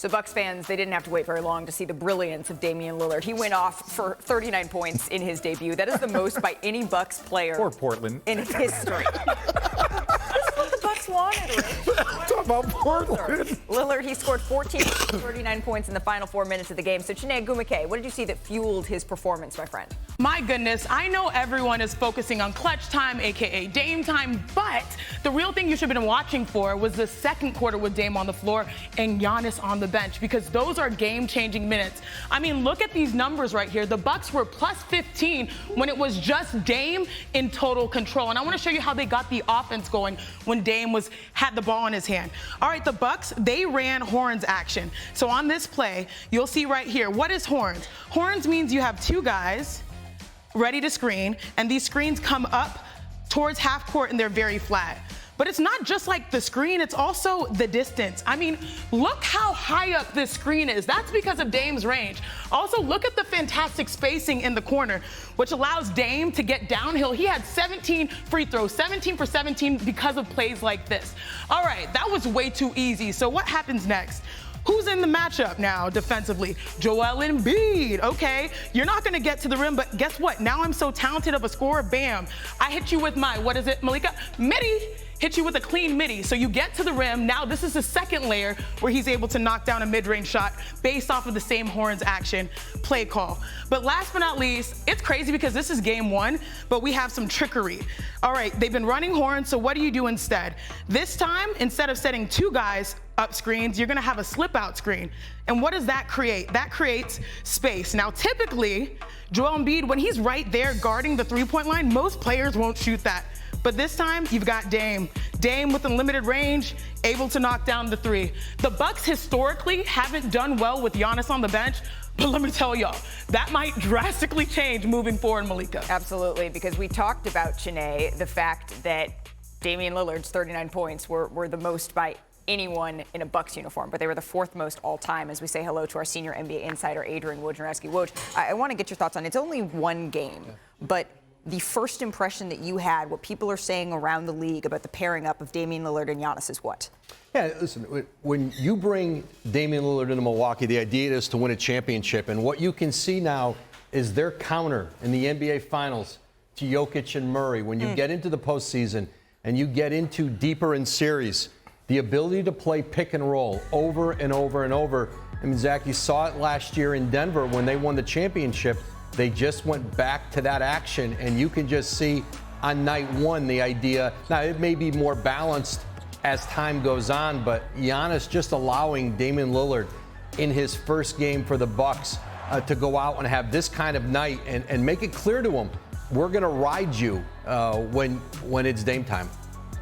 So Bucks fans, they didn't have to wait very long to see the brilliance of Damian Lillard. He went off for 39 points in his debut. That is the most by any Bucks player or Portland in history. That's what the Bucks wanted, Rich. Talk about Portland. Lillard, he scored 39 points in the final 4 minutes of the game. So Chiney Ogwumike, what did you see that fueled his performance, my friend? My goodness, I know everyone is focusing on clutch time, aka Dame time, but the real thing you should have been watching for was the second quarter with Dame on the floor and Giannis on the bench, because those are game-changing minutes. I mean, look at these numbers right here. The Bucks were plus 15 when it was just Dame in total control. And I want to show you how they got the offense going when Dame had the ball in his hand. All right, the Bucks, they ran horns action. So on this play, you'll see right here, what is horns? Horns means you have two guys ready to screen, and these screens come up towards half court and they're very flat. But it's not just like the screen, it's also the distance. I mean, look how high up this screen is. That's because of Dame's range. Also, look at the fantastic spacing in the corner, which allows Dame to get downhill. He had 17 free throws, 17 for 17 because of plays like this. All right, that was way too easy. So what happens next? Who's in the matchup now defensively? Joel Embiid. Okay, you're not going to get to the rim, but guess what? Now I'm so talented of a scorer, bam. I hit you with my, what is it, Malika? Midi. Hit you with a clean midi. So you get to the rim. Now this is the second layer where he's able to knock down a mid-range shot based off of the same horns action play call. But last but not least, it's crazy because this is game one, but we have some trickery. All right, they've been running horns, so what do you do instead? This time, instead of setting two guys up screens, you're gonna have a slip out screen. And what does that create? That creates space. Now, typically, Joel Embiid, when he's right there guarding the three-point line, most players won't shoot that. But this time, you've got Dame. Dame with unlimited range, able to knock down the three. The Bucks historically haven't done well with Giannis on the bench, but let me tell y'all, that might drastically change moving forward, Malika. Absolutely, because we talked about, Chiney, the fact that Damian Lillard's 39 points were the most by anyone in a Bucks uniform, but they were the fourth most all time as we say hello to our senior NBA insider, Adrian Wojnarowski. Woj, I want to get your thoughts on it. It's only one game, but the first impression that you had, what people are saying around the league about the pairing up of Damian Lillard and Giannis is what? Yeah, listen, when you bring Damian Lillard into Milwaukee, the idea is to win a championship. And what you can see now is their counter in the NBA Finals to Jokic and Murray. When you get into the postseason and you get into deeper in series, the ability to play pick and roll over and over and over. I mean, Zach, you saw it last year in Denver when they won the championship. They just went back to that action, and you can just see on night one the idea. Now, it may be more balanced as time goes on, but Giannis just allowing Damian Lillard in his first game for the Bucks to go out and have this kind of night and make it clear to him, we're going to ride you when it's Dame time.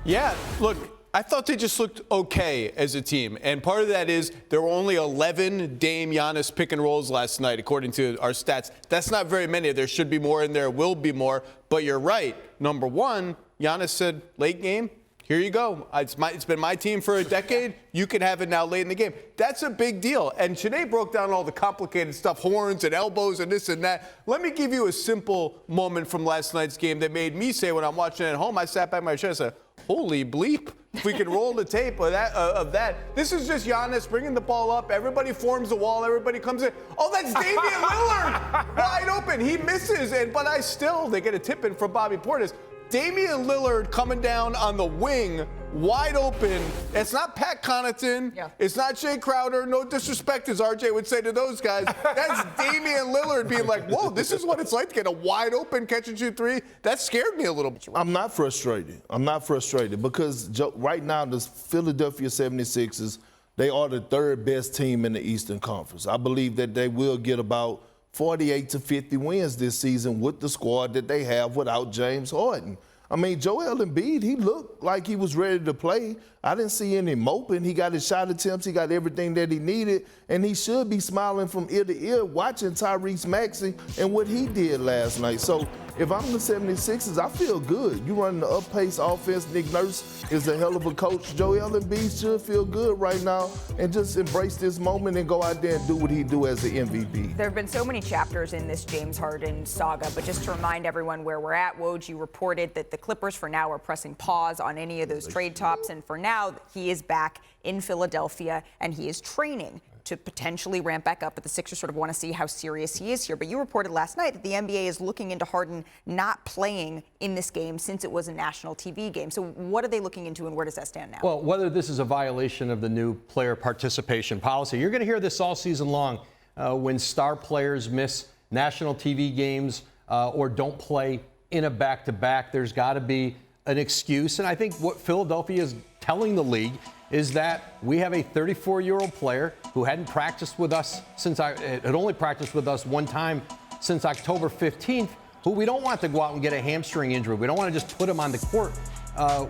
Yeah, look, I thought they just looked okay as a team. And part of that is there were only 11 Dame Giannis pick and rolls last night, according to our stats. That's not very many. There should be more and there will be more. But you're right. Number one, Giannis said, late game, here you go. It's been my team for a decade. You can have it now late in the game. That's a big deal. And Chiney broke down all the complicated stuff, horns and elbows and this and that. Let me give you a simple moment from last night's game that made me say when I'm watching it at home, I sat back in my chair and said, holy bleep. If we could roll the tape of that. This is just Giannis bringing the ball up. Everybody forms the wall. Everybody comes in. Oh, that's Damian Lillard. Wide open. He misses. But they get a tip in from Bobby Portis. Damian Lillard coming down on the wing, wide open. It's not Pat Connaughton. Yeah. It's not Jay Crowder. No disrespect, as RJ would say to those guys. That's Damian Lillard being like, whoa, this is what it's like to get a wide open catch and shoot three. That scared me a little bit. I'm not frustrated because right now the Philadelphia 76ers, they are the third best team in the Eastern Conference. I believe that they will get about 48 to 50 wins this season with the squad that they have without James Harden. I mean, Joel Embiid, he looked like he was ready to play. I didn't see any moping. He got his shot attempts. He got everything that he needed. And he should be smiling from ear to ear watching Tyrese Maxey and what he did last night. So if I'm the 76ers, I feel good. You running the up-pace offense. Nick Nurse is a hell of a coach. Joel Embiid should feel good right now and just embrace this moment and go out there and do what he do as the MVP. There have been so many chapters in this James Harden saga, but just to remind everyone where we're at, Woj, you reported that the Clippers for now are pressing pause on any of those trade talks, and for now, now he is back in Philadelphia, and he is training to potentially ramp back up, but the Sixers sort of want to see how serious he is here. But you reported last night that the NBA is looking into Harden not playing in this game since it was a national TV game. So what are they looking into, and where does that stand now? Well, whether this is a violation of the new player participation policy, you're going to hear this all season long when star players miss national TV games or don't play in a back-to-back. There's got to be an excuse, and I think what Philadelphia is telling the league is that we have a 34-year-old player who hadn't practiced with us had only practiced with us one time since October 15th, who we don't want to go out and get a hamstring injury. We don't want to just put him on the court.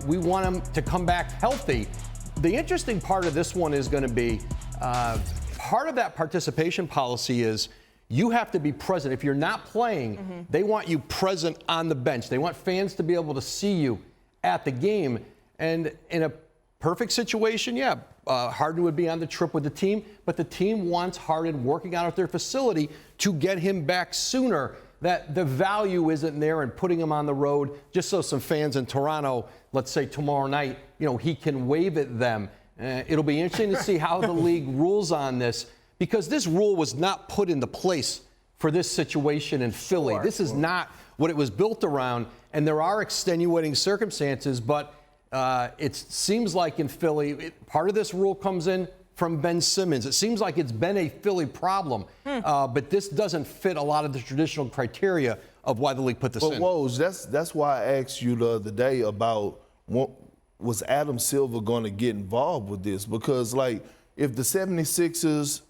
We want him to come back healthy. The interesting part of this one is going to be part of that participation policy is you have to be present. If you're not playing, they want you present on the bench. They want fans to be able to see you at the game. And in a perfect situation, Harden would be on the trip with the team, but the team wants Harden working out at their facility to get him back sooner. That the value isn't there in putting him on the road just so some fans in Toronto, let's say tomorrow night, he can wave at them. It'll be interesting to see how the league rules on this, because this rule was not put into place for this situation in Philly. This is not what it was built around, and there are extenuating circumstances, but it seems like in Philly, part of this rule comes in from Ben Simmons. It seems like it's been a Philly problem, but this doesn't fit a lot of the traditional criteria of why the league put this in. But Woj, that's why I asked you the other day about was Adam Silver going to get involved with this? Because, if the 76ers,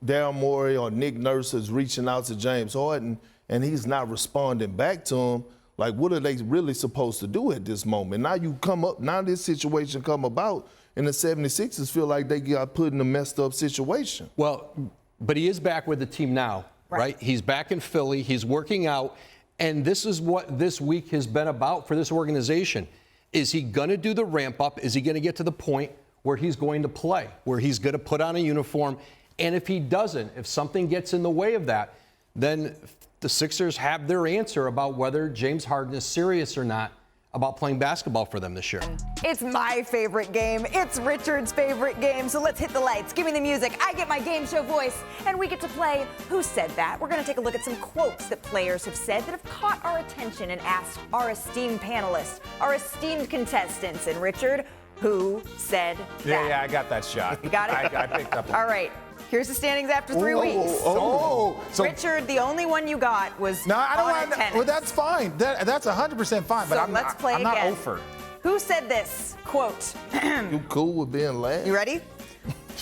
Daryl Morey or Nick Nurse is reaching out to James Harden and he's not responding back to him, what are they really supposed to do at this moment? Now this situation come about, and the 76ers feel like they got put in a messed up situation. Well, but he is back with the team now, right? He's back in Philly. He's working out, and this is what this week has been about for this organization. Is he going to do the ramp up? Is he going to get to the point where he's going to play, where he's going to put on a uniform? And if he doesn't, if something gets in the way of that, then the Sixers have their answer about whether James Harden is serious or not about playing basketball for them this year. It's my favorite game. It's Richard's favorite game. So let's hit the lights. Give me the music. I get my game show voice, and we get to play Who Said That? We're going to take a look at some quotes that players have said that have caught our attention and asked our esteemed panelists, our esteemed contestants. And Richard, who said that? Yeah, I got that shot. You got it? I picked up on it. All right. Here's the standings after 3 weeks. So Richard, the only one you got was no, I don't on want. tennis. Well, that's fine. That's 100% fine. But So let's play I'm not again. over. Who said this? Quote. You cool with being last? You ready?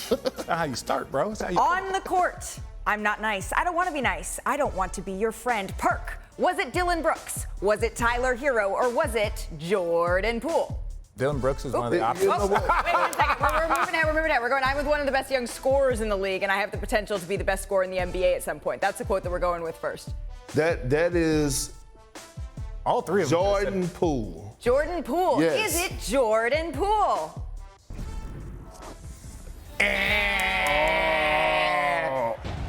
That's how you start, bro. That's how you On the court, I'm not nice. I don't want to be nice. I don't want to be your friend. Perk. Was it Dylan Brooks? Was it Tyler Hero? Or was it Jordan Poole? Dylan Brooks is one of the options. Oh, wait 1 second. We're moving ahead. We're going. I'm with one of the best young scorers in the league, and I have the potential to be the best scorer in the NBA at some point. That's the quote that we're going with first. That is All three of them. Jordan Poole. Jordan Poole. Yes. Is it Jordan Poole?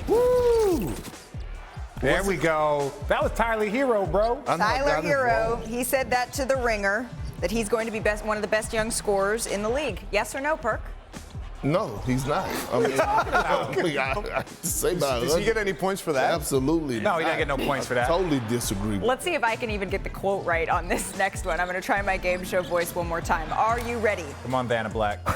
Woo! There we go. That was Tyler Hero, bro. Tyler Hero. He said that to The Ringer, that he's going to be one of the best young scorers in the league. Yes or no, Perk? No, he's not. I mean, I say about Does he get any points for that? Absolutely. No, he didn't get no points for that. Totally disagree. Let's see if I can even get the quote right on this next one. I'm going to try my game show voice one more time. Are you ready? Come on, Vanna Black.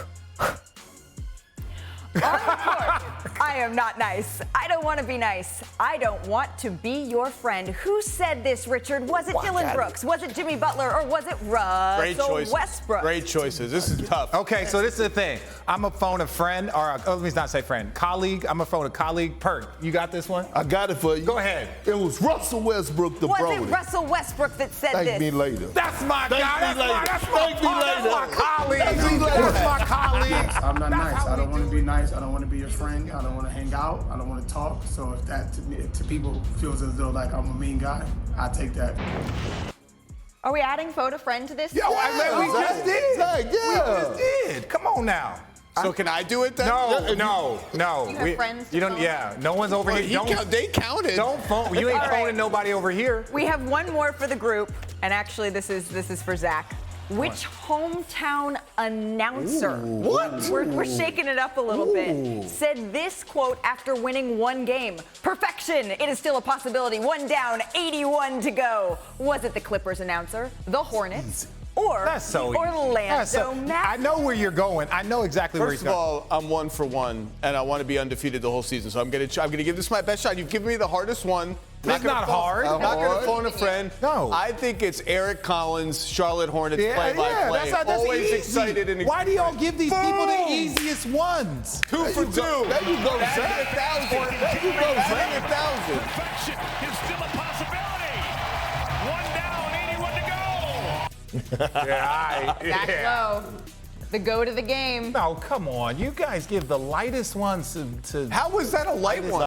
On the court, I am not nice. I don't want to be nice. I don't want to be your friend. Who said this, Richard? Was it Dylan Brooks? Was it Jimmy Butler? Or was it Russell Westbrook? Great choices. This is tough. Okay, so this is the thing. I'm going to phone a friend, or let me not say friend, colleague. I'm going to phone a colleague. Perk, you got this one? I got it for you. Go ahead. It was Russell Westbrook, the Was Brody. it Russell Westbrook that said Thank this? me later. That's my guy. Thank me later. That's Thank me later. my colleague. Thank me later. That's my colleague. I'm not That's nice. how I don't we want do to be it. nice. I don't want to be your friend. I don't want to hang out. I don't want to talk. So if that to people feels as though like I'm a mean guy, I take that. Are we adding photo friend to this? Yo, we just did. Zach, yeah. We just did. Come on now. So can I do it then? No. You have friends to You don't. phone? Yeah. No one's over here. They counted. Don't phone. You ain't All right. phoning nobody over here. We have one more for the group, and actually this is for Zach. Which hometown announcer. What? We're shaking it up a little bit. Said this quote after winning one game. Perfection. It is still a possibility. One down, 81 to go. Was it the Clippers announcer, the Hornets, or That's so easy. Orlando Magic? I know where you're going. I know exactly where First you're of going. all, I'm 1 for 1, and I want to be undefeated the whole season. So I'm gonna give this my best shot. You've given me the hardest one. It's not hard. I'm not going to phone a friend. No. I think it's Eric Collins, Charlotte Hornets play-by-play. That's Always easy. excited and Why do y'all give these people the Boom. easiest ones? 2 for 2. There you go, Batting Zach. 1,000. There you go, Zach. 1,000. Perfection is still a possibility. One down, 81 to go. Zach Lowe, the go to the game. No, come on. You guys give the lightest ones to How was that a light one?